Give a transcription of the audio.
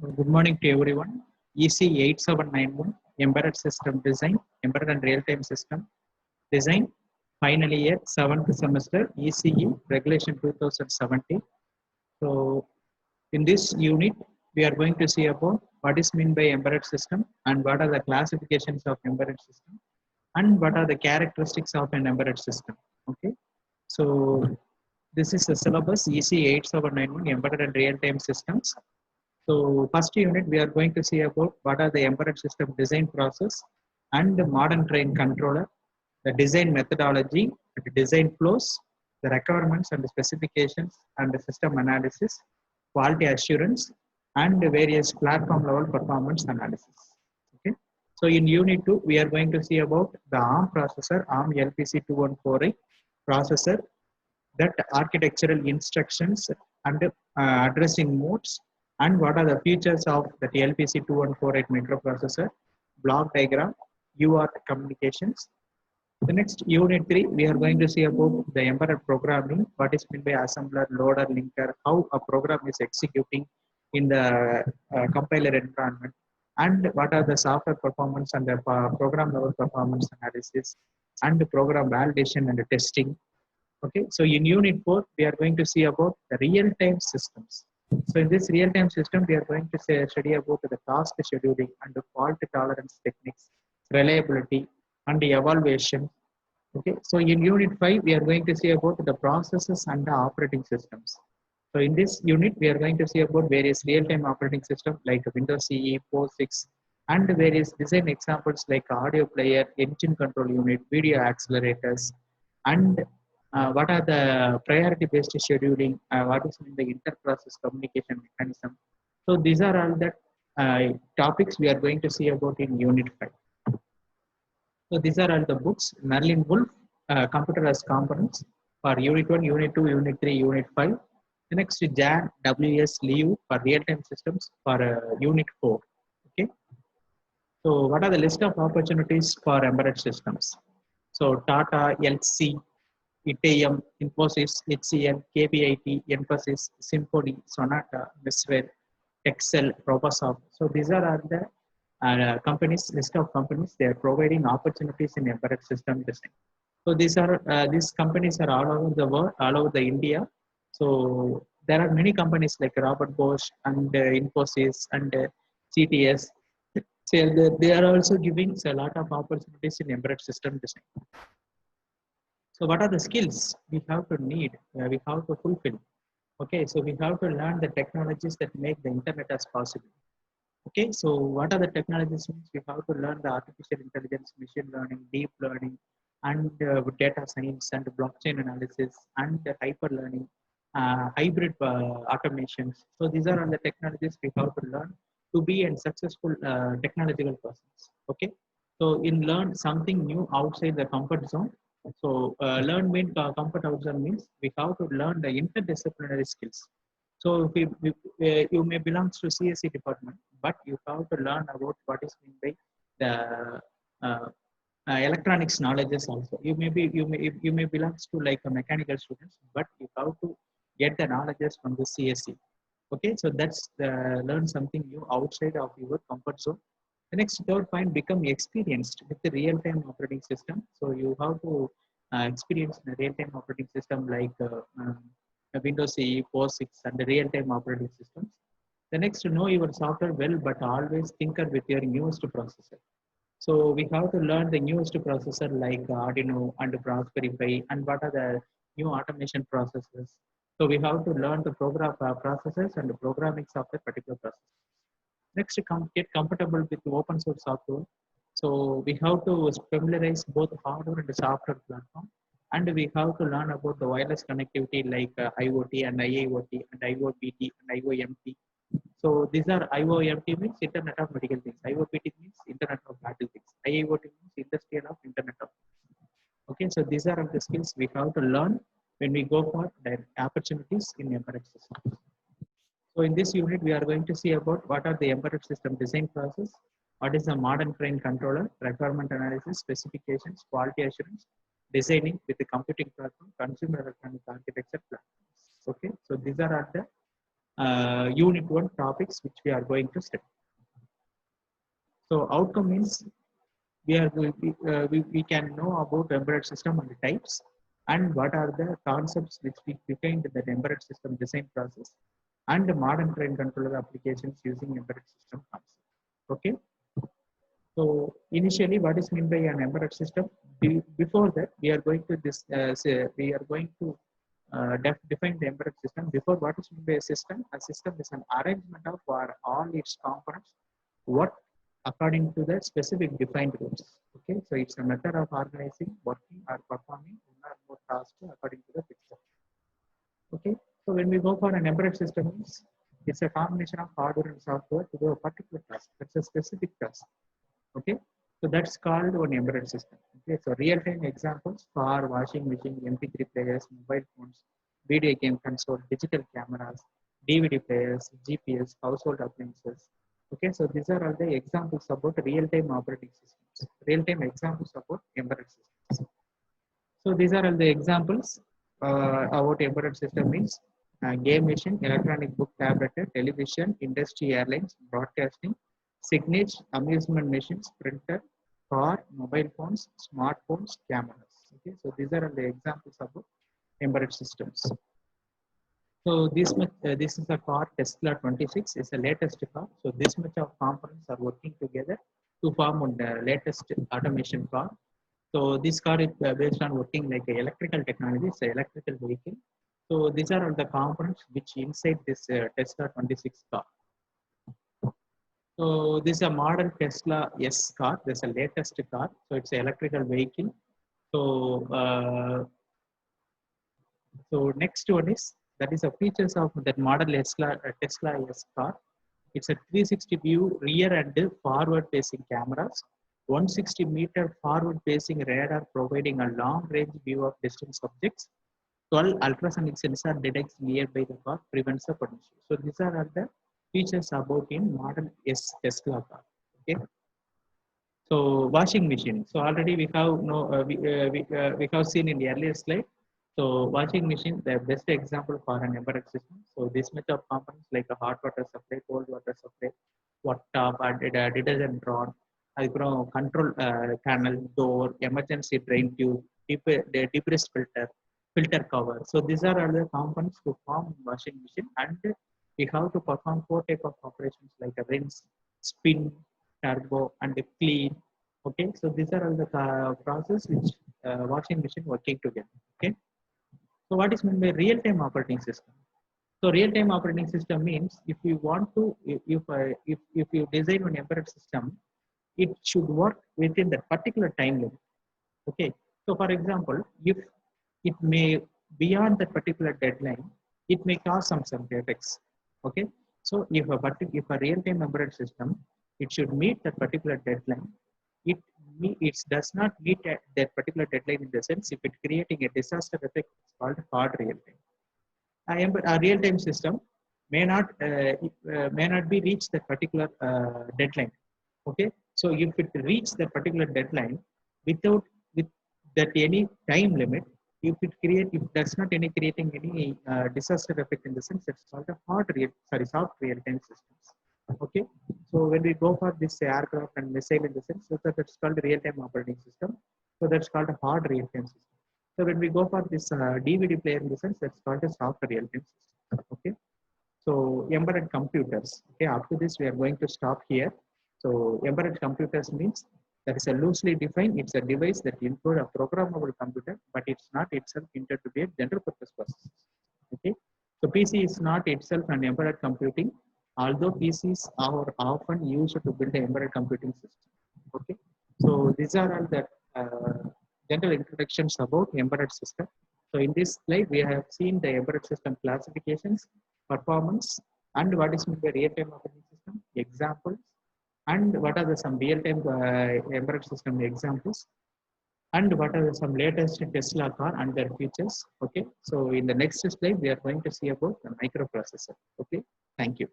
Good morning to everyone. EC 8791 Embedded System Design, Embedded and Real-Time System Design, final year, 7th semester, ECE Regulation 2017. So, in this unit, we are going to see about what is meant by embedded system and what are the classifications of embedded system and what are the characteristics of an embedded system. Okay, so this is the syllabus EC 8791 Embedded and Real-Time Systems. So first unit, we are going to see about what are the embedded system design process and the modern train controller, the design methodology, the design flows, the requirements and the specifications and the system analysis, quality assurance, and the various platform level performance analysis. Okay. So in unit 2, we are going to see about the ARM processor, ARM LPC2148 processor, that architectural instructions and addressing modes and what are the features of the LPC2148 microprocessor, block diagram, UART communications. The next unit 3, we are going to see about the embedded programming, what is meant by assembler, loader, linker, how a program is executing in the compiler environment, and what are the software performance and the program level performance analysis, and the program validation and the testing. Okay, so in unit 4, we are going to see about the real-time systems. So in this real-time system, we are going to study about the task scheduling and the fault tolerance techniques, reliability, and the evaluation. Okay, so in unit 5, we are going to see about the processes and the operating systems. So in this unit, we are going to see about various real-time operating systems like Windows CE, POSIX, and various design examples like audio player, engine control unit, video accelerators, and what are the priority-based scheduling, what is in the inter-process communication mechanism. So these are all the topics we are going to see about in Unit 5. So these are all the books. Merlin Wolf, Computer as Components for Unit 1, Unit 2, Unit 3, Unit 5. The next Jan W.S. Liu for Real-Time Systems for Unit 4. Okay. So what are the list of opportunities for embedded systems? So Tata, LC, ITM, Infosys, HCL, KPIT, Emphasis, Symphony, Sonata, Westware, Excel, Robosoft. So these are all the companies, list of companies. They are providing opportunities in embedded system design. So these companies are all over the world, all over the India. So there are many companies like Robert Bosch and Infosys and CTS. So they are also giving a lot of opportunities in embedded system design. So what are the skills we have to need, we have to fulfill? Okay, so we have to learn the technologies that make the internet as possible. Okay, so what are the technologies? We have to learn the artificial intelligence, machine learning, deep learning, and data science and blockchain analysis and hyper learning, hybrid automations. So these are all the technologies we have to learn to be a successful technological persons. Okay, so in learn something new outside the comfort zone. So learn mean comfort outside means we have to learn the interdisciplinary skills. So you may belong to CSE department, but you have to learn about what is meant by the electronics knowledges also. You may belong to like a mechanical students, but you have to get the knowledges from the CSE. Okay, so that's learn something new outside of your comfort zone. The next third point, become experienced with the real-time operating system. So you have to experience the real-time operating system like Windows CE, POSIX, and the real-time operating systems. The next, know your software well, but always tinker with your newest processor. So we have to learn the newest processor like Arduino and Raspberry Pi, and what are the new automation processes. So we have to learn the program processes and the programming of a particular process. Next, get comfortable with open source software. So we have to familiarize both hardware and software platform, and we have to learn about the wireless connectivity like IoT and IIoT and IoBT and IoMT. So these are IoMT means Internet of Medical Things. IoBT means Internet of Battle Things. IIoT means Industrial of Internet of Things. Okay, so these are the skills we have to learn when we go for the opportunities in embedded systems. So in this unit, we are going to see about what are the embedded system design process, what is the modern train controller, requirement analysis, specifications, quality assurance, designing with the computing platform, consumer electronic architecture platforms. Okay, so these are the unit 1 topics which we are going to study. So outcome means we can know about embedded system and types and what are the concepts which we defined in the embedded system design process and the modern train controller applications using embedded system concept. Okay. So initially, what is meant by an embedded system? Before that, we are going to define the embedded system. Before, what is meant by a system? A system is an arrangement of all its components work according to the specific defined rules. Okay, so it's a method of organizing, working, or performing one or more tasks according to the fixed. Okay, so when we go for an embedded system, it's a combination of hardware and software to do a particular task. That's a specific task. Okay, so that's called one embedded system. Okay, so real-time examples for washing machine, MP3 players, mobile phones, video game console, digital cameras, DVD players, GPS, household appliances. Okay, so these are all the examples about real-time operating systems. Real-time examples about embedded systems. So these are all the examples about embedded system means game machine, electronic book, tablet, television, industry, airlines, broadcasting, signage, amusement machines, printer, car, mobile phones, smartphones, cameras. Okay, so these are the examples of embedded systems. So this is a car Tesla 26 is the latest car. So this much of components are working together to form the latest automation car. So this car is based on working like electrical technology. It's an electrical vehicle. So these are all the components which inside this Tesla 26 car. So this is a model Tesla S car. This is a latest car. So it's an electrical vehicle. So next one is that is the features of that model Tesla S car. It's a 360 view rear and forward facing cameras, 160-meter forward facing radar providing a long range view of distant objects, 12 ultrasonic sensor detects nearby the car, prevents the collision. So these are all the features about in model S Tesla car. Okay. So washing machine. So already we have we have seen in the earlier slide. So washing machine, the best example for an embedded system. So this much of components like a hot water supply, cold water supply, water tap, detergent rod, control panel, door, emergency drain tube, debris filter cover. So these are all the components to form washing machine, and we have to perform 4 types of operations like a rinse, spin, turbo, and clean. Okay, so these are all the process which washing machine working together. Okay, so what is meant by real-time operating system? So real-time operating system means if you want to, if you design an embedded system, it should work within that particular time limit. Okay, so for example, if it may beyond that particular deadline, it may cause some defects. Okay, so if a real-time embedded system, it should meet that particular deadline. It does not meet that particular deadline in the sense if it creating a disaster effect, it's called hard real-time. A real-time system may not be reached that particular deadline. Okay, so if it reach that particular deadline without with that any time limit, if it does not creating any disaster effect in the sense, it's called a soft real-time systems. Okay, so when we go for this aircraft and missile in the sense, so that's called real-time operating system. So that's called a hard real-time system. So when we go for this DVD player in the sense, that's called a soft real-time system. Okay, so embedded computers. Okay, after this we are going to stop here. So embedded computers means that is a loosely defined. It's a device that includes a programmable computer, but it's not itself intended to be a general purpose processor. Okay, so PC is not itself an embedded computing, although PCs are often used to build an embedded computing system. Okay, so these are all the general introductions about embedded system. So in this slide, we have seen the embedded system classifications, performance, and what is meant by real-time operating system, examples, and what are some real-time embedded system examples, and what are some latest Tesla car and their features. Okay, so in the next slide, we are going to see about the microprocessor. Okay, thank you.